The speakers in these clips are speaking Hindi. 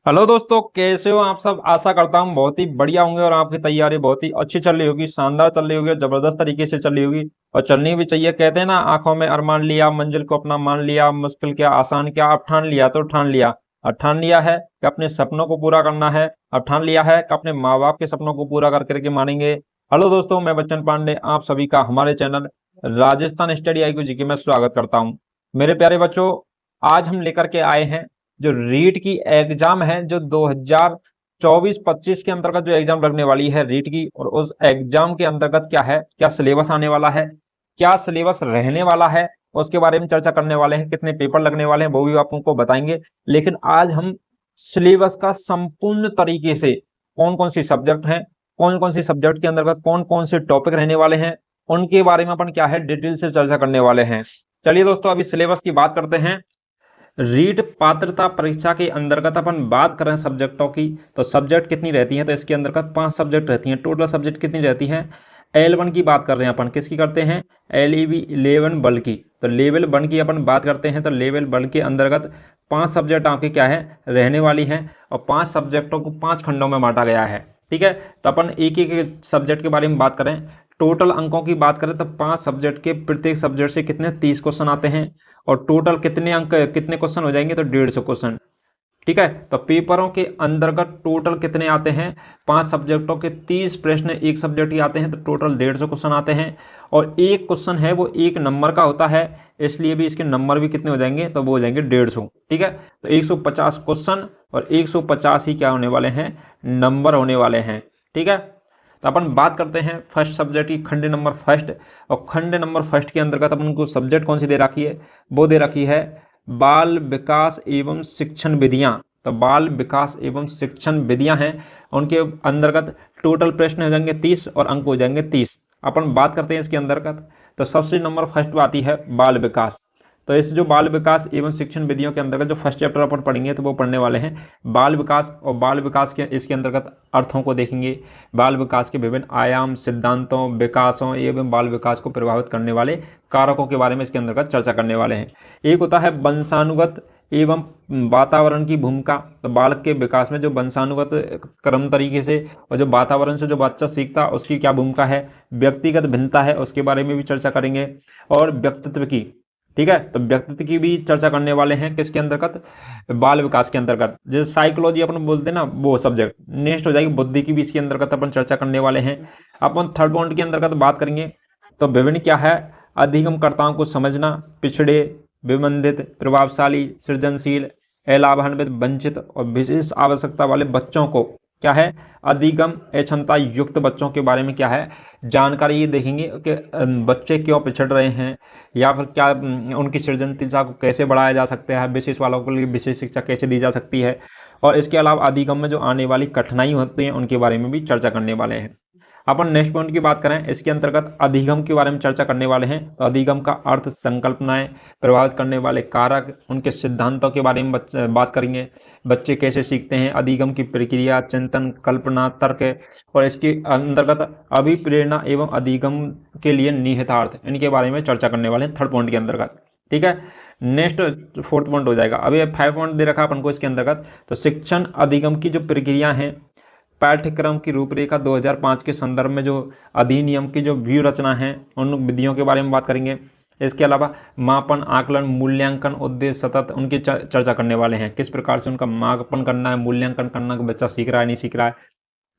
हेलो दोस्तों, कैसे हो आप सब। आशा करता हूँ बहुत ही बढ़िया होंगे और आपकी तैयारी बहुत ही अच्छी चल रही होगी, शानदार चल रही होगी, जबरदस्त तरीके से चल रही होगी और चलनी भी चाहिए। कहते हैं ना, आंखों में अरमान लिया, मंजिल को अपना मान लिया, मुश्किल क्या आसान क्या, अब ठान लिया तो ठान लिया। अब ठान लिया है कि अपने सपनों को पूरा करना है। अब ठान लिया है कि अपने माँ बाप के सपनों को पूरा कर करके मानेंगे। हेलो दोस्तों, मैं बच्चन पांडे आप सभी का हमारे चैनल राजस्थान स्टडी IQ जी के में स्वागत करता हूँ। मेरे प्यारे बच्चों, आज हम लेकर के आए हैं जो रीट की एग्जाम है, जो 2024-25 के अंतर्गत जो एग्जाम लगने वाली है रीट की, और उस एग्जाम के अंतर्गत क्या है, क्या सिलेबस आने वाला है, क्या सिलेबस रहने वाला है, उसके बारे में चर्चा करने वाले हैं। कितने पेपर लगने वाले हैं वो भी आपको बताएंगे। लेकिन आज हम सिलेबस का संपूर्ण तरीके से कौन कौन सी सब्जेक्ट हैं, कौन कौन सी सब्जेक्ट के अंतर्गत कौन कौन से टॉपिक रहने वाले हैं, उनके बारे में अपन क्या है डिटेल से चर्चा करने वाले हैं। चलिए दोस्तों, अभी सिलेबस की बात करते हैं। रीट पात्रता परीक्षा के अंतर्गत अपन बात करें सब्जेक्टों की, तो सब्जेक्ट कितनी रहती हैं, तो इसके अंतर्गत 5 सब्जेक्ट रहती हैं। टोटल सब्जेक्ट कितनी रहती हैं, L1 की बात कर रहे हैं अपन। किसकी करते हैं, LEV 11 बल की। तो लेवल 1 की अपन बात करते हैं, तो लेवल 1 के अंतर्गत 5 सब्जेक्ट आपके क्या है रहने वाली हैं, और 5 सब्जेक्टों को 5 खंडों में बांटा गया है। ठीक है, तो अपन एक एक सब्जेक्ट के बारे में बात करें। टोटल अंकों की बात करें तो 5 सब्जेक्ट के प्रत्येक सब्जेक्ट से कितने 30 क्वेश्चन आते हैं, और टोटल कितने अंक कितने क्वेश्चन हो जाएंगे, तो 150 क्वेश्चन। ठीक है, तो पेपरों के अंतर्गत टोटल कितने आते हैं, 5 सब्जेक्टों के 30 प्रश्न एक सब्जेक्ट के आते हैं, तो टोटल 150 क्वेश्चन आते हैं। और एक क्वेश्चन है वो 1 नंबर का होता है, इसलिए भी इसके नंबर भी कितने हो जाएंगे, तो वो हो जाएंगे 150। ठीक है, तो 150 क्वेश्चन और 150 ही क्या होने वाले हैं, नंबर होने वाले हैं। ठीक है, तो अपन बात करते हैं फर्स्ट सब्जेक्ट की, खंड नंबर फर्स्ट। और खंड नंबर फर्स्ट के अंतर्गत अपन को सब्जेक्ट कौन सी दे रखी है, वो दे रखी है बाल विकास एवं शिक्षण विधियां। तो बाल विकास एवं शिक्षण विधियां हैं, उनके अंतर्गत टोटल प्रश्न हो जाएंगे 30 और अंक हो जाएंगे 30। अपन बात करते हैं इसके अंतर्गत, तो सबसे नंबर फर्स्ट पे आती है बाल विकास। तो इस जो बाल विकास एवं शिक्षण विधियों के अंतर्गत जो फर्स्ट चैप्टर अपन पढ़ेंगे, तो वो पढ़ने वाले हैं बाल विकास। और बाल विकास के इसके अंतर्गत अर्थों को देखेंगे, बाल विकास के विभिन्न आयाम, सिद्धांतों, विकासों एवं बाल विकास को प्रभावित करने वाले कारकों के बारे में इसके अंतर्गत चर्चा करने वाले हैं। एक होता है वंशानुगत एवं वातावरण की भूमिका। तो बालक के विकास में जो वंशानुगत क्रम तरीके से और जो वातावरण से जो बच्चा सीखता है उसकी क्या भूमिका है, व्यक्तिगत भिन्नता है उसके बारे में भी चर्चा करेंगे, और व्यक्तित्व की। ठीक है, तो व्यक्तित्व की भी चर्चा करने वाले हैं किसके अंतर्गत, बाल विकास के अंतर्गत। जैसे साइकोलॉजी अपन बोलते हैं ना, वो सब्जेक्ट नेक्स्ट हो जाएगी। बुद्धि की भी इसके अंतर्गत अपन चर्चा करने वाले हैं। अपन थर्ड पॉइंट के अंतर्गत बात करेंगे, तो विभिन्न क्या है, अधिगमकर्ताओं को समझना, पिछड़े, विबंधित, प्रभावशाली, सृजनशील, अलाभान्वित, वंचित और विशेष आवश्यकता वाले बच्चों को क्या है, अधिगम अक्षमता युक्त बच्चों के बारे में क्या है जानकारी। ये देखेंगे कि बच्चे क्यों पिछड़ रहे हैं, या फिर क्या उनकी सृजनशीलता को कैसे बढ़ाया जा सकता है, विशेष वालों के लिए विशेष शिक्षा कैसे दी जा सकती है, और इसके अलावा अधिगम में जो आने वाली कठिनाई होती हैं उनके बारे में भी चर्चा करने वाले हैं। अपन नेक्स्ट पॉइंट की बात करें, इसके अंतर्गत अधिगम के बारे में चर्चा करने वाले हैं। तो अधिगम का अर्थ, संकल्पनाएं, प्रभावित करने वाले कारक, उनके सिद्धांतों के बारे में बात करेंगे। बच्चे कैसे सीखते हैं, अधिगम की प्रक्रिया, चिंतन, कल्पना, तर्क, और इसके अंतर्गत अभिप्रेरणा एवं अधिगम के लिए निहितार्थ, इनके बारे में चर्चा करने वाले हैं थर्ड पॉइंट के अंतर्गत। ठीक है, नेक्स्ट फोर्थ पॉइंट हो जाएगा। अभी 5 पॉइंट दे रखा अपन को इसके अंतर्गत, तो शिक्षण अधिगम की जो प्रक्रिया है, पाठ्यक्रम की रूपरेखा 2005 के संदर्भ में जो अधिनियम की जो व्यू रचना है, उन विधियों के बारे में बात करेंगे। इसके अलावा मापन, आकलन, मूल्यांकन, उद्देश्य, सतत, उनकी चर्चा करने वाले हैं। किस प्रकार से उनका मापन करना है, मूल्यांकन करना, कि बच्चा सीख रहा है नहीं सीख रहा है।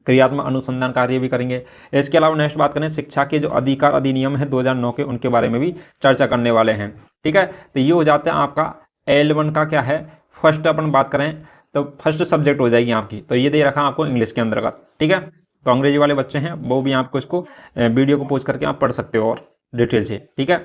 क्रियात्मक अनुसंधान कार्य भी करेंगे। इसके अलावा नेक्स्ट बात करें, शिक्षा के जो अधिकार अधिनियम है 2009 के, उनके बारे में भी चर्चा करने वाले हैं। ठीक है, तो ये हो जाता है आपका L1 का क्या है फर्स्ट। अपन बात करें तो फर्स्ट सब्जेक्ट हो जाएगी आपकी, तो ये दे रखा आपको इंग्लिश के अंतर्गत। ठीक है, तो अंग्रेजी वाले बच्चे हैं वो भी आपको इसको वीडियो को पोस्ट करके आप पढ़ सकते हो और डिटेल से। ठीक है,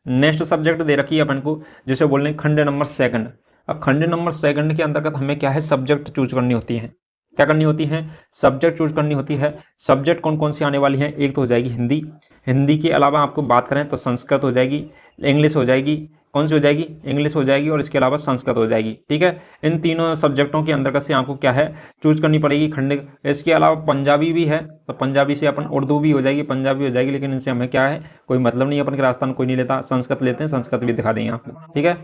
नेक्स्ट सब्जेक्ट दे रखी है अपन को, जिसे बोल रहे हैं खंड नंबर सेकंड। अब खंड नंबर सेकंड के अंतर्गत हमें क्या है, सब्जेक्ट चूज करनी होती है। क्या करनी होती है, सब्जेक्ट चूज करनी होती है। सब्जेक्ट कौन कौन सी आने वाली हैं, एक तो हो जाएगी हिंदी। हिंदी के अलावा आपको बात करें तो संस्कृत हो जाएगी, इंग्लिश हो जाएगी। कौन सी हो जाएगी, इंग्लिश हो जाएगी, और इसके अलावा संस्कृत हो जाएगी। ठीक है, इन तीनों सब्जेक्टों के अंतर्गत से आपको क्या है चूज करनी पड़ेगी खंड। इसके अलावा पंजाबी भी है, तो पंजाबी से अपन उर्दू भी हो जाएगी, पंजाबी हो जाएगी, लेकिन इनसे हमें क्या है कोई मतलब नहीं, अपन के राजस्थान कोई नहीं लेता। संस्कृत लेते हैं, संस्कृत भी दिखा देंगे आपको। ठीक है,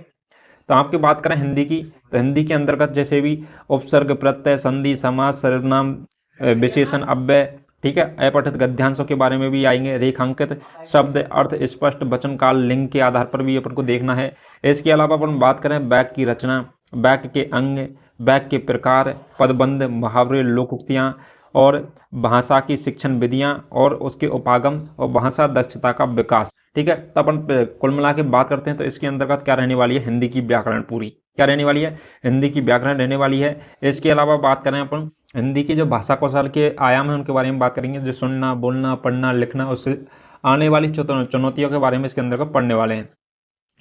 तो आपकी बात करें हिंदी की, तो हिंदी के अंतर्गत जैसे भी उपसर्ग, प्रत्यय, संधि, समास, सर्वनाम, विशेषण, अव्यय, ठीक है, अपठित गद्यांशों के बारे में भी आएंगे, रेखांकित शब्द, अर्थ स्पष्ट, वचन काल, लिंग के आधार पर भी अपन को देखना है। इसके अलावा अपन बात करें वाक्य की रचना, वाक्य के अंग, वाक्य के प्रकार, पदबंध, मुहावरे, लोकोक्तियाँ और भाषा की शिक्षण विधियाँ और उसके उपागम और भाषा दक्षता का विकास, ठीक है। तो अपन कुल मिला के बात करते हैं तो इसके अंतर्गत क्या रहने वाली है, हिंदी की व्याकरण पूरी क्या रहने वाली है, हिंदी की व्याकरण रहने वाली है। इसके अलावा बात करें अपन हिंदी की जो भाषा कौशल के आयाम है उनके बारे में बात करेंगे, जो सुनना, बोलना, पढ़ना, लिखना, उससे आने वाली चुनौतियों के बारे में इसके अंतर्गत पढ़ने वाले हैं,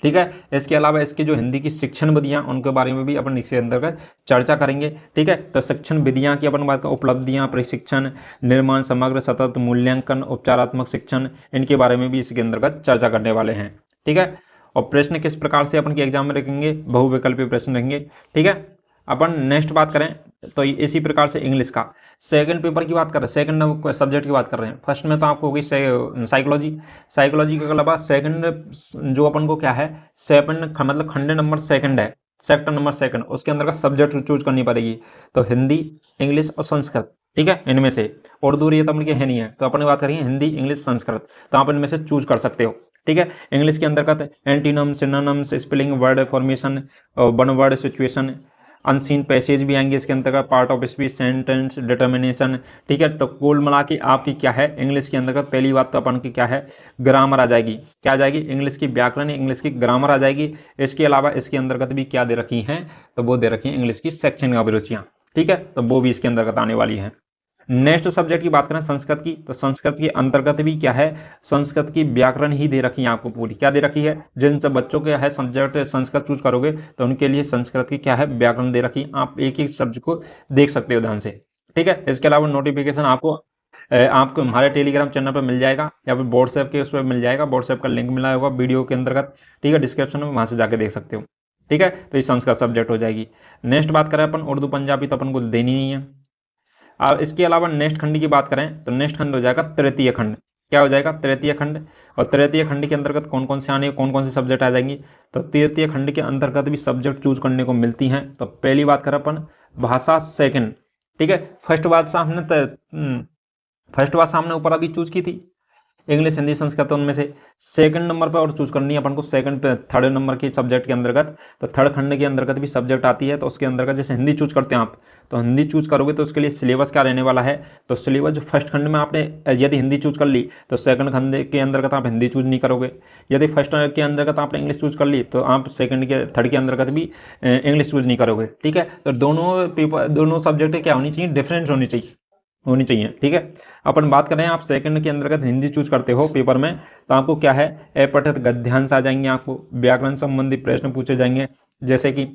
ठीक है। इसके अलावा इसकी जो हिंदी की शिक्षण विधियां उनके बारे में भी अपन इसके अंतर्गत चर्चा करेंगे, ठीक है। तो शिक्षण विधियां की अपन बात करें, उपलब्धियां, प्रशिक्षण, निर्माण, समग्र, सतत, मूल्यांकन, उपचारात्मक शिक्षण, इनके बारे में भी इसके अंतर्गत चर्चा करने वाले हैं, ठीक है। और प्रश्न किस प्रकार से अपन के एग्जाम में रखेंगे, बहुविकल्पीय प्रश्न रहेंगे, ठीक है। अपन नेक्स्ट बात करें तो इसी प्रकार से इंग्लिश का सेकंड पेपर की बात कर रहे हैं, सेकंड नंबर सब्जेक्ट की बात कर रहे हैं। फर्स्ट में तो आपको होगी साइकोलॉजी, साइकोलॉजी के अलावा सेकंड जो अपन को क्या है, सेकंड मतलब खंड नंबर सेकंड है, सेक्टर नंबर सेकंड, उसके अंदर का सब्जेक्ट चूज करनी पड़ेगी। तो हिंदी, इंग्लिश और संस्कृत, ठीक है, इनमें से उर्दू ये तो अपन की है नहीं है, तो अपन बात करेंगे हिंदी, इंग्लिश, संस्कृत, तो आप इनमें से चूज कर सकते हो, ठीक है। इंग्लिश के अंतर्गत antonyms, synonyms, spelling, word formation, one word situation, unseen passage भी आएंगे इसके अंतर्गत, part of speech, sentence, determination, ठीक है। तो कुल मिला के आपकी क्या है इंग्लिश के अंतर्गत, पहली बात तो अपन की क्या है, ग्रामर आ जाएगी, क्या आ जाएगी, इंग्लिश की व्याकरण, इंग्लिश की ग्रामर आ जाएगी। इसके अलावा इसके अंतर्गत भी क्या दे रखी हैं, तो वो दे रखी हैं इंग्लिश की शैक्षणिक अभिरुचियाँ, ठीक है, तो वो भी इसके अंतर्गत आने वाली हैं। नेक्स्ट सब्जेक्ट की बात करें संस्कृत की, तो संस्कृत के अंतर्गत भी क्या है, संस्कृत की व्याकरण ही दे रखी है आपको पूरी, क्या दे रखी है, जिन सब बच्चों के है सब्जेक्ट संस्कृत चूज करोगे तो उनके लिए संस्कृत की क्या है व्याकरण दे रखी, आप एक एक सब्जेक्ट को देख सकते हो ध्यान से, ठीक है। इसके अलावा नोटिफिकेशन आपको हमारे टेलीग्राम चैनल पर मिल जाएगा या फिर व्हाट्सएप के उस पर मिल जाएगा, व्हाट्सएप का लिंक मिला होगा वीडियो के अंतर्गत, ठीक है, डिस्क्रिप्शन में, वहाँ से जाके देख सकते हो, ठीक है। तो ये संस्कृत सब्जेक्ट हो जाएगी। नेक्स्ट बात करें अपन उर्दू पंजाबी, तो अपन को देनी नहीं है। अब इसके अलावा नेक्स्ट खंड की बात करें तो नेक्स्ट खंड हो जाएगा तृतीय खंड, क्या हो जाएगा, तृतीय खंड। और तृतीय खंड के अंतर्गत कौन कौन से आने, कौन कौन से सब्जेक्ट आ जाएंगी, तो तृतीय खंड के अंतर्गत भी सब्जेक्ट चूज करने को मिलती हैं। तो पहली बात करें अपन भाषा सेकंड, ठीक है। फर्स्ट बात हमने ऊपर अभी चूज की थी इंग्लिश, हिंदी, संस्कृत, उनमें से सेकंड नंबर पर और चूज करनी है अपन को सेकंड पे, थर्ड नंबर के सब्जेक्ट के अंतर्गत। तो थर्ड खंड के अंतर्गत भी सब्जेक्ट आती है, तो उसके अंतर्गत जैसे हिंदी चूज करते हैं आप, तो हिंदी चूज करोगे तो उसके लिए सिलेबस क्या रहने वाला है, तो सिलेबस जो फर्स्ट खंड में आपने यदि हिंदी चूज कर ली तो सेकंड खंड के अंतर्गत आप हिंदी चूज नहीं करोगे, यदि फर्स्ट के अंतर्गत आपने इंग्लिश चूज कर ली तो आप सेकंड के थर्ड के अंतर्गत भी इंग्लिश चूज नहीं करोगे, ठीक है। तो दोनों सब्जेक्ट क्या होनी चाहिए, डिफरेंस होनी चाहिए, ठीक है। अपन बात करें आप सेकंड के अंतर्गत हिंदी चूज करते हो पेपर में, तो आपको क्या है अपठित गद्यांश आ जाएंगे, आपको व्याकरण संबंधी प्रश्न पूछे जाएंगे, जैसे कि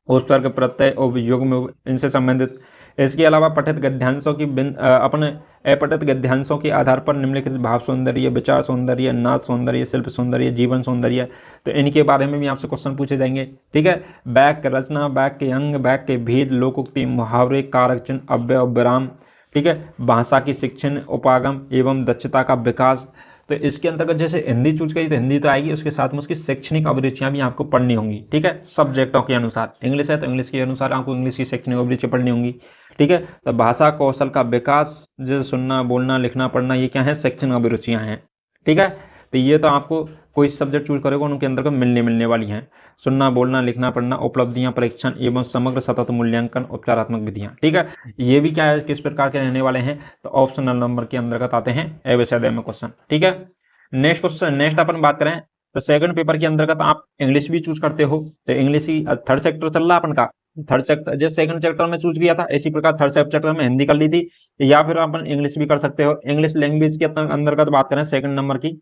उपसर्ग, प्रत्यय और युग्म, इनसे संबंधित। इसके अलावा पठित गद्यांशों की अपने अपठित गद्यांशों के आधार पर निम्नलिखित भाव सौंदर्य, विचार सौंदर्य, नाच सौंदर्य, शिल्प सौंदर्य, जीवन सौंदर्य, तो इनके बारे में भी आपसे क्वेश्चन पूछे जाएंगे, ठीक है। वाक्य रचना, वाक्य के अंग, वाक्य के भेद, लोकोक्ति, मुहावरे, कारक चिन्ह, अव्यय और विराम, ठीक है, भाषा की शिक्षण, उपागम एवं दक्षता का विकास। तो इसके अंतर्गत जैसे हिंदी चूज करी तो हिंदी तो आएगी, उसके साथ में उसकी शैक्षणिक अभिरुचियां भी आपको पढ़नी होंगी, ठीक है, सब्जेक्टों के अनुसार। इंग्लिश है तो इंग्लिश के अनुसार आपको इंग्लिश की शैक्षणिक अभिरुचि पढ़नी होंगी, ठीक है। तो भाषा कौशल का विकास, जैसे सुनना, बोलना, लिखना, पढ़ना, ये क्या है, शैक्षणिक अभिरुचियां हैं, ठीक है। तो ये तो आपको कोई सब्जेक्ट चूज करोगे उनके अंतर्गत मिलने वाली हैं, सुनना, बोलना, लिखना, पढ़ना, उपलब्धियां, परीक्षण एवं समग्र सतत मूल्यांकन, उपचारात्मक विधियां, ठीक है। ये भी क्या है, किस प्रकार के रहने वाले हैं, तो ऑप्शनल नंबर के अंतर्गत आते हैं एवं में क्वेश्चन, ठीक है। नेक्स्ट अपन बात करें तो सेकंड पेपर के अंतर्गत आप इंग्लिश भी चूज करते हो, तो इंग्लिश ही थर्ड सेक्टर चल रहा है अपन का, थर्ड सेक्टर जैसे सेकंड चैप्टर में चूज किया था इसी प्रकार थर्ड चैप्टर में हिंदी कर ली थी, या फिर अपन इंग्लिश भी कर सकते हो। इंग्लिश लैंग्वेज के अंतर्गत बात करें सेकंड नंबर की,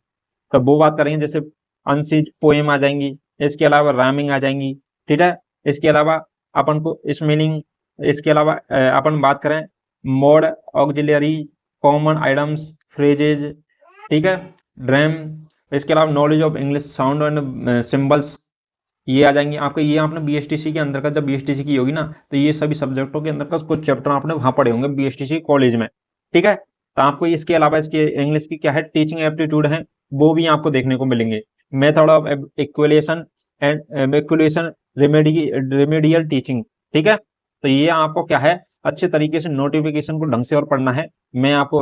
तो वो बात करेंगे जैसे अनसीज पोएम आ जाएंगी, इसके अलावा राइमिंग आ जाएंगी, ठीक है। इसके अलावा अपन को स्पेलिंग, इसके अलावा अपन बात करें mode, auxiliary, common items, phrases, ठीक है, ड्रेम, इसके अलावा knowledge of English sound and symbols, ये आ जाएंगे आपके। ये आपने बीएसटीसी के अंतर्गत जब बीएसटीसी की होगी ना, तो ये सभी सब्जेक्टों के अंतर्गत कुछ चैप्टर आपने वहां पढ़े होंगे बीएसटीसी कॉलेज में, ठीक है। तो आपको इसके अलावा इसके इंग्लिश की क्या है टीचिंग एप्टीट्यूड है, वो भी आपको देखने को मिलेंगे। Method of equation and equation remedial teaching, ठीक है। तो ये आपको क्या है, अच्छे तरीके से नोटिफिकेशन को ढंग से और पढ़ना है, मैं आपको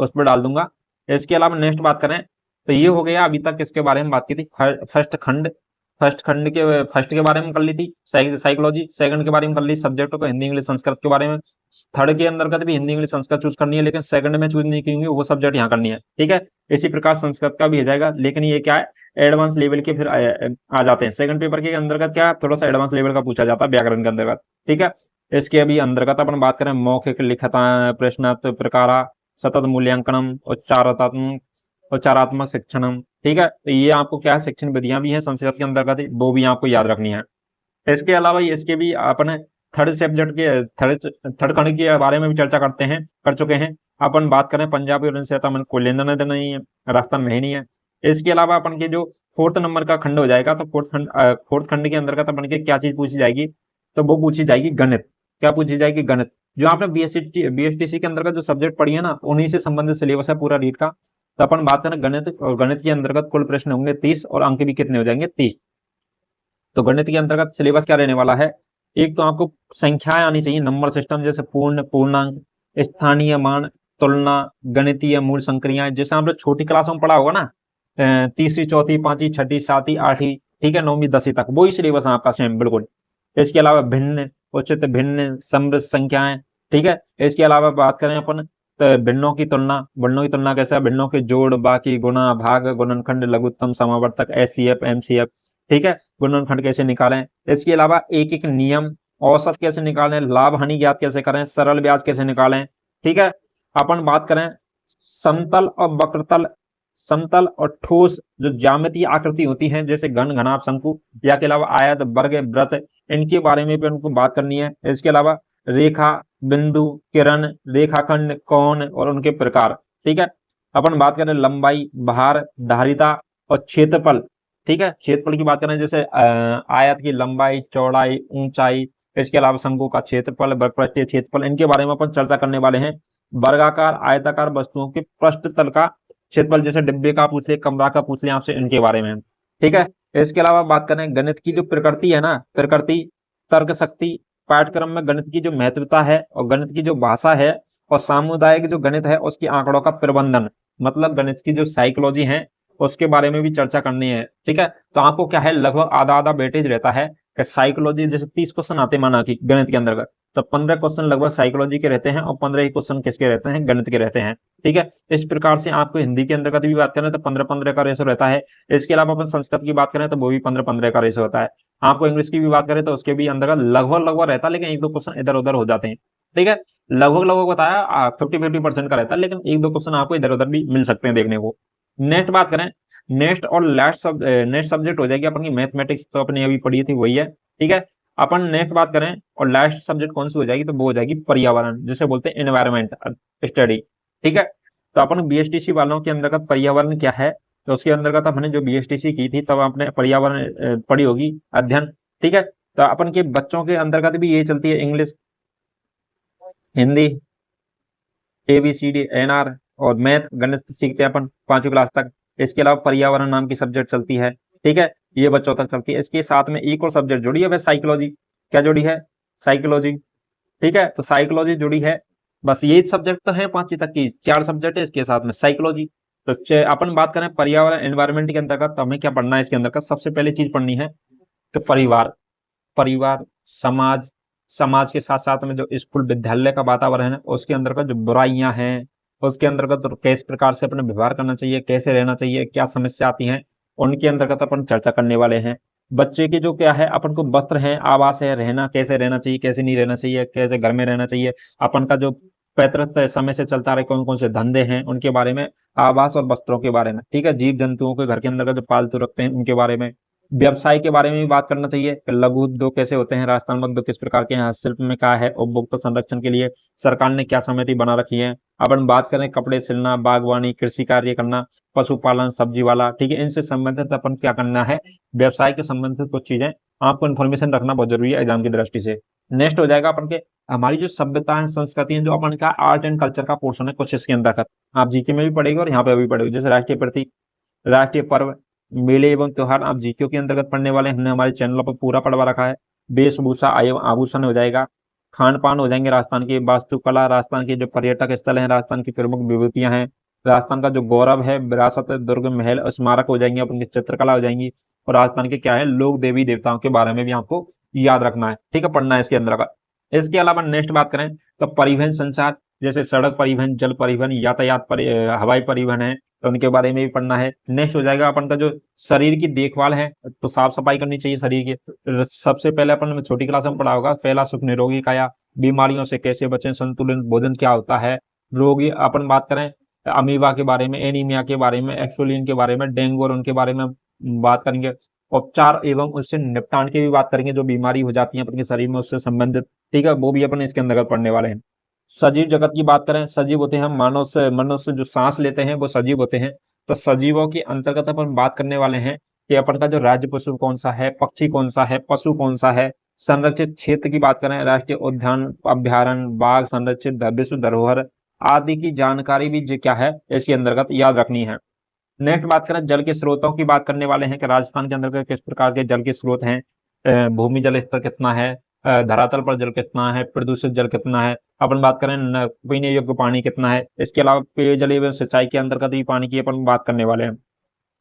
उस पर डाल दूंगा। इसके अलावा नेक्स्ट बात करें तो ये हो गया, अभी तक किसके बारे में बात की थी, फर्स्ट खंड के फर्स्ट के बारे में कर ली थी साइकोलॉजी, सेकंड के बारे में कर ली सब्जेक्ट को हिंदी इंग्लिश संस्कृत के बारे में, थर्ड के अंतर्गत भी हिंदी इंग्लिश संस्कृत चूज करनी है, लेकिन सेकंड में चूज नहीं की वो सब्जेक्ट यहाँ करनी है, ठीक है। इसी प्रकार संस्कृत का भी हो जाएगा, लेकिन ये क्या है, एडवांस लेवल के फिर आ जाते हैं। सेकंड पेपर के अंतर्गत क्या थोड़ा सा एडवांस लेवल का पूछा जाता है व्याकरण के अंतर्गत, ठीक है। इसके अभी अंतर्गत अपन बात करें मौखिक लिखित प्रश्नार्थ प्रकारा सतत मूल्यांकनम उच्चारात्मक शिक्षणम, ठीक है। तो ये आपको क्या है, शिक्षण विधियां भी हैं संस्कृत के अंतर्गत, वो भी आपको याद रखनी है। इसके अलावा इसके भी अपन थर्ड सब्जेक्ट के थर्ड खंड के बारे में भी चर्चा कर चुके हैं। अपन बात करें पंजाबी और इनसे मन को लेना देना नहीं है, रास्ता में ही नहीं है। इसके अलावा अपन के जो फोर्थ नंबर का खंड हो जाएगा, तो फोर्थ खंड के अंतर्गत अपन के क्या चीज पूछी जाएगी, तो वो पूछी जाएगी गणित। क्या पूछी जाएगी, गणित। जो आपने बीएसटीसी के अंतर्गत जो सब्जेक्ट पढ़ी है ना, उन्हीं से संबंधित सिलेबस है पूरा रीट का। तो अपन बात करें गणित, और गणित के अंतर्गत कुल प्रश्न होंगे 30 और अंक भी कितने हो जाएंगे, 30। तो गणित के अंतर्गत सिलेबस क्या रहने वाला है, एक तो आपको संख्याएं आनी चाहिए, नंबर सिस्टम, जैसे पूर्ण, पूर्णांक, स्थानीय मान, तुलना, गणितीय मूल संक्रियाएं, जैसे आपने छोटी क्लासों में पढ़ा होगा ना, तीसरी चौथी पांचवी छठी सातवीं आठवीं, ठीक है, नौवीं 10वीं तक, वही सिलेबस है आपका सेम बिल्कुल। इसके अलावा भिन्न, उचित भिन्न, समृद्ध संख्याएं, ठीक है। इसके अलावा बात करें अपन तो भिन्नों की तुलना कैसे, भिन्नों के जोड़, बाकी, गुणा, भाग, गुणनखंड, लघुत्तम, समावर्तक, एचसीएफ, एमसीएफ, ठीक है, गुणनखंड कैसे निकालें। इसके अलावा एक एक नियम, औसत कैसे निकालें, लाभ हानि ज्ञात कैसे करें, सरल ब्याज कैसे निकालें, ठीक है। अपन बात करें समतल और वक्रतल, समतल और ठोस जो ज्यामितीय आकृति होती हैं, जैसे घन, घनाभ, शंकु, या के अलावा आयत, वर्ग, वृत्त, इनके बारे में भी उनको बात करनी है। इसके अलावा रेखा, बिंदु, किरण, रेखाखंड, कोण और उनके प्रकार, ठीक है। अपन बात करें लंबाई, भार, धारिता और क्षेत्रफल, ठीक है। क्षेत्रफल की बात करें जैसे आयत की लंबाई, चौड़ाई, ऊंचाई, इसके अलावा शंकु का क्षेत्रफल, वक्रपृष्ठीय क्षेत्रफल, इनके बारे में अपन चर्चा करने वाले हैं। वर्गाकार आयताकार वस्तुओं के पृष्ठ तल का क्षेत्रफल, जैसे डिब्बे का पूछ ले, कमरा का पूछ ले आपसे, इनके बारे में, ठीक है। इसके अलावा बात करें गणित की जो प्रकृति है ना, प्रकृति, तर्क शक्ति, पाठ्यक्रम में गणित की जो महत्वता है और गणित की जो भाषा है, और सामुदायिक जो गणित है उसकी आंकड़ों का प्रबंधन, मतलब गणित की जो साइकोलॉजी है उसके बारे में भी चर्चा करनी है, ठीक है। तो आपको क्या है, लगभग आधा आधा वेटेज रहता है कि साइकोलॉजी, जैसे 30 क्वेश्चन आते माना कि गणित के अंतर्गत, तो 15 क्वेश्चन लगभग साइकोलॉजी के रहते हैं और 15 ही क्वेश्चन किसके रहते हैं, गणित के रहते हैं, ठीक है। इस प्रकार से आपको हिंदी के अंतर्गत भी बात करें तो 15-15 का रेशो रहता है। इसके अलावा अपन संस्कृत की बात करें तो वो भी 15-15 का रेशो होता है। आपको इंग्लिश की भी बात करें तो उसके भी अंतर्गत लगभग रहता है, लेकिन एक दो क्वेश्चन इधर उधर हो जाते हैं, ठीक है। लगभग बताया 50-50% का रहता है, लेकिन एक दो क्वेश्चन आपको इधर उधर भी मिल सकते हैं देखने को। नेक्स्ट बात करें, नेक्स्ट और नेक्स्ट सब्जेक्ट हो जाएगी अपन की मैथमेटिक्स, तो अपने अभी पढ़ी थी वही है, ठीक है। अपन नेक्स्ट बात करें और लास्ट सब्जेक्ट कौन सी हो जाएगी, तो वो हो जाएगी पर्यावरण, जिसे बोलते हैं एनवायरमेंट स्टडी, ठीक है। तो अपन बीएसटीसी वालों के अंतर्गत पर्यावरण क्या है, तो उसके अंतर्गत अपने जो बीएसटीसी की थी तब आपने पर्यावरण पढ़ी होगी, अध्ययन, ठीक है। तो अपन के बच्चों के अंतर्गत भी ये चलती है, इंग्लिश, हिंदी, ABCD NR और मैथ, गणित सीखते हैं अपन 5वीं क्लास तक। इसके अलावा पर्यावरण नाम की सब्जेक्ट चलती है, ठीक है, ये बच्चों तक चलती है। इसके साथ में एक और सब्जेक्ट जुड़ी है, साइकोलॉजी। क्या जुड़ी है, साइकोलॉजी, ठीक है। तो साइकोलॉजी जुड़ी है, बस यही सब्जेक्ट तो है 5वीं तक की, 4 सब्जेक्ट है, इसके साथ में साइकोलॉजी। तो अपन बात करें पर्यावरण एनवायरमेंट के अंतर्गत, तो हमें क्या पढ़ना है इसके अंतर्गत, सबसे पहले चीज पढ़नी है तो परिवार, समाज के साथ साथ में जो स्कूल विद्यालय का वातावरण है उसके अंतर्गत जो बुराइयां हैं, उसके अंतर्गत तो किस प्रकार से अपने व्यवहार करना चाहिए, कैसे रहना चाहिए, क्या समस्या आती हैं, उनके अंतर्गत अपन चर्चा करने वाले हैं। बच्चे के जो क्या है, अपन को वस्त्र है, आवास है, रहना कैसे रहना चाहिए, कैसे नहीं रहना चाहिए, कैसे घर में रहना चाहिए, अपन का जो पैतृक समय से चलता रहे कौन कौन से धंधे हैं उनके बारे में, आवास और वस्त्रों के बारे में, ठीक है। जीव जंतुओं के घर के अंदर जो पालतू रखते हैं उनके बारे में, व्यवसाय के बारे में भी बात करना चाहिए कि लघु उद्योग कैसे होते हैं, राजस्थान में उद्योग किस प्रकार के हैं, हस्तशिल्प में क्या है, उपभोक्ता संरक्षण के लिए सरकार ने क्या समिति बना रखी है। अपन बात करें कपड़े सिलना, बागवानी, कृषि कार्य करना, पशुपालन, सब्जी वाला, ठीक है, इनसे संबंधित अपन क्या करना है, व्यवसाय के संबंधित कुछ चीजें आपको इन्फॉर्मेशन रखना बहुत जरूरी है एग्जाम की दृष्टि से। नेक्स्ट हो जाएगा अपन के हमारी जो सभ्यता है, संस्कृति है, जो अपन का आर्ट एंड कल्चर का पोर्शन है कुछ इसके अंतर्गत, आप जीके में भी पढ़ेगा और यहाँ पे भी पढ़ेगा, जैसे राष्ट्रीय प्रतीक, राष्ट्रीय पर्व, मेले एवं त्योहार आप जीके के अंतर्गत पढ़ने वाले हैं, हमने हमारे चैनल पर पूरा पढ़वा रखा है। वेशभूषा एवं आभूषण हो जाएगा, खान पान हो जाएंगे, राजस्थान की वास्तुकला, राजस्थान के जो पर्यटक स्थल हैं, राजस्थान की प्रमुख विभूतियां हैं, राजस्थान का जो गौरव है, विरासत है, दुर्ग महल स्मारक हो जाएंगे, अपन की चित्रकला हो जाएंगी, और राजस्थान के क्या है लोक देवी देवताओं के बारे में भी आपको याद रखना है, ठीक है, पढ़ना है इसके अंदर का। इसके अलावा नेक्स्ट बात करें तो परिवहन संचार, जैसे सड़क परिवहन, जल परिवहन, यातायात हवाई परिवहन है, तो उनके बारे में भी पढ़ना है। नेक्स्ट हो जाएगा अपन का जो शरीर की देखभाल है, तो साफ सफाई करनी चाहिए शरीर की। सबसे पहले अपन छोटी क्लास में पढ़ा होगा, पहला सुख निरोगी काया, बीमारियों से कैसे बचें, संतुलित भोजन क्या होता है, रोगी अपन बात करें अमीबा के बारे में, एनीमिया के बारे में, एक्सोलिन के बारे में, डेंगू और उनके बारे में बात करेंगे। उपचार एवं उससे निपटान की भी बात करेंगे, जो बीमारी हो जाती है अपने शरीर में उससे संबंधित, ठीक है, वो भी अपन इसके अंतर्गत पढ़ने वाले हैं। सजीव जगत की बात करें, सजीव होते हैं मनुष्य जो सांस लेते हैं वो सजीव होते हैं। तो सजीवों के अंतर्गत अपन बात करने वाले हैं कि अपन का जो राज्य पशु कौन सा है, पक्षी कौन सा है, पशु कौन सा है। संरक्षित क्षेत्र की बात करें, राष्ट्रीय उद्यान, अभ्यारण्य, बाघ, संरक्षित विश्व धरोहर आदि की जानकारी भी जो क्या है इसके अंतर्गत याद रखनी है। नेक्स्ट बात करें जल के स्रोतों की, बात करने वाले हैं कि राजस्थान के अंतर्गत किस प्रकार के जल के स्रोत हैं, भूमि जल स्तर कितना है, धरातल पर जल कितना है, प्रदूषित जल कितना है, अपन बात करें पीने योग्य पानी कितना है। इसके अलावा पेयजल एवं सिंचाई के अंतर्गत भी पानी की अपन बात करने वाले हैं।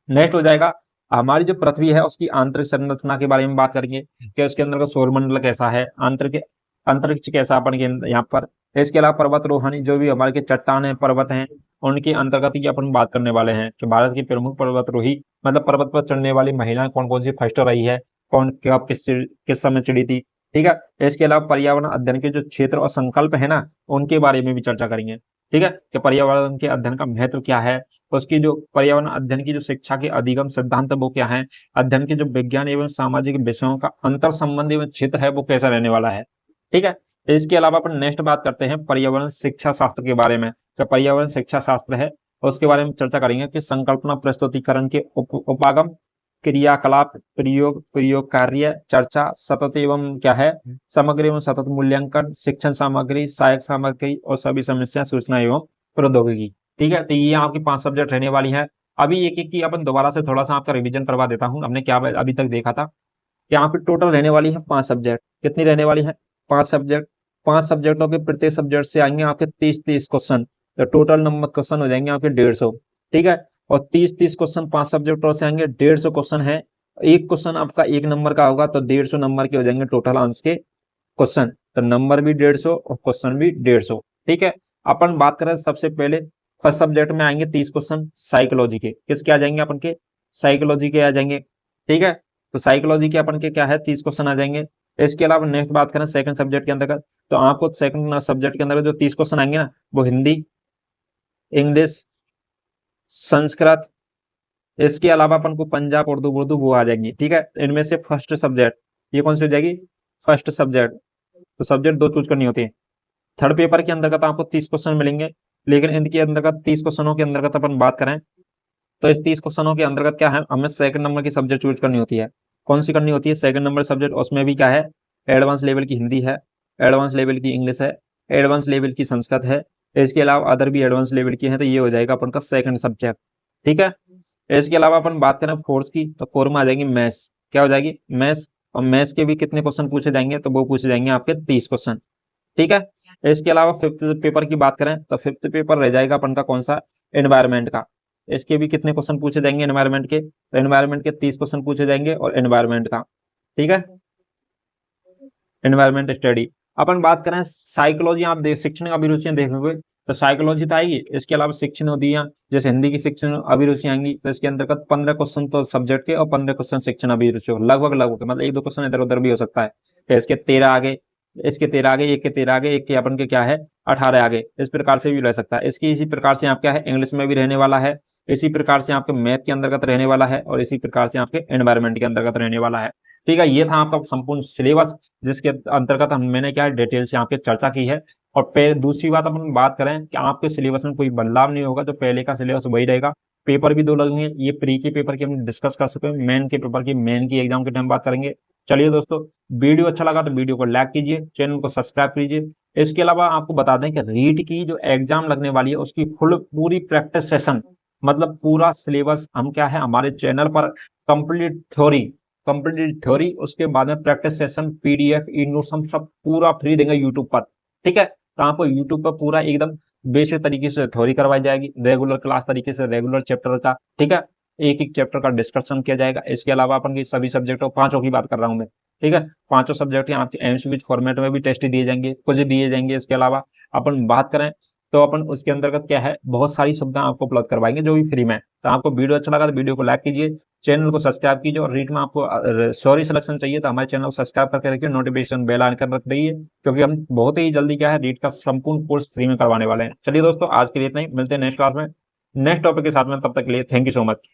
नेक्स्ट हो जाएगा हमारी जो पृथ्वी है उसकी आंतरिक संरचना के बारे में बात करेंगे कि उसके अंदर का सौरमंडल कैसा है, आंतरिक अंतरिक्ष कैसा अपन के यहाँ पर। इसके अलावा पर्वतरोहणी, जो भी हमारे के चट्टान है, पर्वत हैं, उनके अंतर्गत ही अपन बात करने वाले हैं कि भारत की प्रमुख पर्वतरोही मतलब पर्वत पर चढ़ने वाली महिलाएं कौन कौन सी फर्स्ट रही है, कौन क्या किस समय चढ़ी थी, ठीक है। इसके अलावा पर्यावरण अध्ययन के जो क्षेत्र और संकल्प है ना, उनके बारे में भी चर्चा करेंगे, ठीक है, कि पर्यावरण के अध्ययन का महत्व क्या है, उसकी जो पर्यावरण अध्ययन की जो शिक्षा के अधिगम सिद्धांत वो क्या है, अध्ययन के जो विज्ञान एवं सामाजिक विषयों का अंतर संबंध एवं क्षेत्र है वो कैसा रहने वाला है, ठीक है। इसके अलावा अपन नेक्स्ट बात करते हैं पर्यावरण शिक्षा शास्त्र के बारे में। तो पर्यावरण शिक्षा शास्त्र है उसके बारे में चर्चा करेंगे कि संकल्पना प्रस्तुतिकरण के उपागम, क्रियाकलाप, प्रयोग, प्रयोग कार्य, चर्चा, सतत एवं क्या है समग्र एवं सतत मूल्यांकन, शिक्षण सामग्री, सहायक सामग्री और सभी समस्या, सूचना एवं प्रौद्योगिकी, ठीक है। तो ये आपकी 5 सब्जेक्ट रहने वाली है। अभी एक एक की अपन दोबारा से थोड़ा सा आपका रिवीजन करवा देता हूँ, हमने क्या अभी तक देखा था। यहाँ पे टोटल रहने वाली है 5 सब्जेक्ट, कितनी रहने वाली है 5 सब्जेक्ट। 5 सब्जेक्टों के प्रत्येक सब्जेक्ट से आएंगे आपके 30-30 क्वेश्चन, तो टोटल नंबर क्वेश्चन हो जाएंगे आपके 150, ठीक है। और 30-30 क्वेश्चन 5 सब्जेक्टों से आएंगे, 150 क्वेश्चन है। एक क्वेश्चन आपका 1 नंबर का होगा, तो 150 नंबर के हो जाएंगे टोटल आंसर के क्वेश्चन, तो नंबर भी 150 और क्वेश्चन भी 150, ठीक है। अपन बात करें सबसे पहले फर्स्ट सब्जेक्ट में आएंगे 30 क्वेश्चन साइकोलॉजी के, किसके आ जाएंगे अपन के, साइकोलॉजी के आ जाएंगे, ठीक है। तो साइकोलॉजी के अपन के क्या है 30 क्वेश्चन आ जाएंगे। इसके अलावा नेक्स्ट बात करें सेकंड सब्जेक्ट के अंतर्गत, तो आपको सेकंड सब्जेक्ट के अंदर जो 30 क्वेश्चन आएंगे ना, वो हिंदी, इंग्लिश, संस्कृत, इसके अलावा अपन को पंजाब, उर्दू उर्दू वो आ जाएंगी, ठीक है। इनमें से फर्स्ट सब्जेक्ट ये कौन सी हो जाएगी, फर्स्ट सब्जेक्ट, तो सब्जेक्ट 2 चूज करनी होती है। थर्ड पेपर के अंतर्गत आपको 30 क्वेश्चन मिलेंगे, लेकिन इनके अंतर्गत 30 क्वेश्चनों के अंतर्गत अपन बात करें तो इस 30 क्वेश्चनों के अंतर्गत क्या है, हमें सेकंड नंबर की सब्जेक्ट चूज करनी होती है। कौन सी करनी होती है, सेकंड नंबर सब्जेक्ट। उसमें भी क्या है, एडवांस लेवल की हिंदी है, एडवांस लेवल की इंग्लिश है, एडवांस लेवल की संस्कृत है, इसके अलावा अदर भी एडवांस लेवल की है, तो ये हो जाएगा अपन का सेकंड सब्जेक्ट, ठीक है। इसके अलावा अपन बात करें फोर्थ की, तो फोर्थ में आ जाएगी मैथ्स, क्या हो जाएगी मैथ्स, और मैथ्स के भी कितने क्वेश्चन पूछे जाएंगे, तो वो पूछे जाएंगे आपके 30 क्वेश्चन, ठीक है। इसके अलावा फिफ्थ पेपर की बात करें तो फिफ्थ पेपर रह जाएगा अपन का कौन सा, एनवायरमेंट का। इसके भी कितने क्वेश्चन पूछे जाएंगे एनवायरमेंट के, तो एनवायरमेंट के 30 क्वेश्चन पूछे जाएंगे और एनवायरमेंट का, ठीक है, एनवायरमेंट स्टडी। अपन बात करें साइकोलॉजी, आप देख शिक्षण अभिरुचियां देखोगे तो साइकोलॉजी तो आएगी, इसके अलावा शिक्षण होती है, जैसे हिंदी की शिक्षण अभिरुचि आएंगी, तो इसके अंतर्गत 15 क्वेश्चन तो सब्जेक्ट के और 15 क्वेश्चन शिक्षण अभिरुचि हो, लगभग मतलब 1-2 क्वेश्चन इधर उधर भी हो सकता है। तो इसके 13 आगे, इसके 13 आगे, एक के 13 आगे, एक के अपन के क्या है 18 आगे, इस प्रकार से भी रह सकता है। इसकी इसी प्रकार से आप क्या है इंग्लिश में भी रहने वाला है, इसी प्रकार से आपके मैथ के अंतर्गत रहने वाला है, और इसी प्रकार से आपके एनवायरमेंट के अंतर्गत रहने वाला है, ठीक है। ये था आपका संपूर्ण सिलेबस, जिसके अंतर्गत मैंने क्या डिटेल से आपके चर्चा की है। और दूसरी बात अपन बात करें कि आपके सिलेबस में कोई बदलाव नहीं होगा, जो पहले का सिलेबस वही रहेगा। पेपर भी 2 लगेंगे, ये प्री के पेपर की हम डिस्कस कर सकते हैं, मेन के पेपर की मेन की एग्जाम के टाइम बात करेंगे। चलिए दोस्तों, वीडियो अच्छा लगा तो वीडियो को लाइक कीजिए, चैनल को सब्सक्राइब कीजिए। इसके अलावा आपको बता दें कि रीट की जो एग्जाम लगने वाली है उसकी पूरी प्रैक्टिस सेशन मतलब पूरा सिलेबस हम क्या है हमारे चैनल पर कंप्लीट थ्योरी उसके बाद में practice session PDF e notes हम सब पूरा फ्री देंगे यूट्यूब पर। ठीक है, तो आपको यूट्यूब पर पूरा एकदम बेसिक तरीके से थ्योरी करवाई जाएगी, रेगुलर क्लास तरीके से रेगुलर चैप्टर का। ठीक है, एक एक चैप्टर का डिस्कशन किया जाएगा। इसके अलावा अपन की सभी सब्जेक्टों पांचों की बात कर रहा हूं मैं। ठीक है, पांचों सब्जेक्ट आपके एमसीक्यू फॉर्मेट में भी टेस्ट दिए जाएंगे, कुछ दिए जाएंगे। इसके अलावा अपन बात करें तो अपन उसके अंतर्गत क्या है बहुत सारी सुविधा आपको उपलब्ध करवाएंगे जो भी फ्री में। तो आपको वीडियो अच्छा लगा तो वीडियो को लाइक कीजिए, चैनल को सब्सक्राइब कीजिए, और रीट में आपको सॉरी सिलेक्शन चाहिए तो हमारे चैनल को सब्सक्राइब करके रखिए, नोटिफिकेशन बेल आइकन रख दीजिए, क्योंकि हम बहुत ही जल्दी क्या है रीट का संपूर्ण कोर्स फ्री में करवाने वाले हैं। चलिए दोस्तों, आज के लिए इतना ही, मिलते हैं नेक्स्ट क्लास में नेक्स्ट टॉपिक के साथ में, तब तक के लिए थैंक यू सो मच।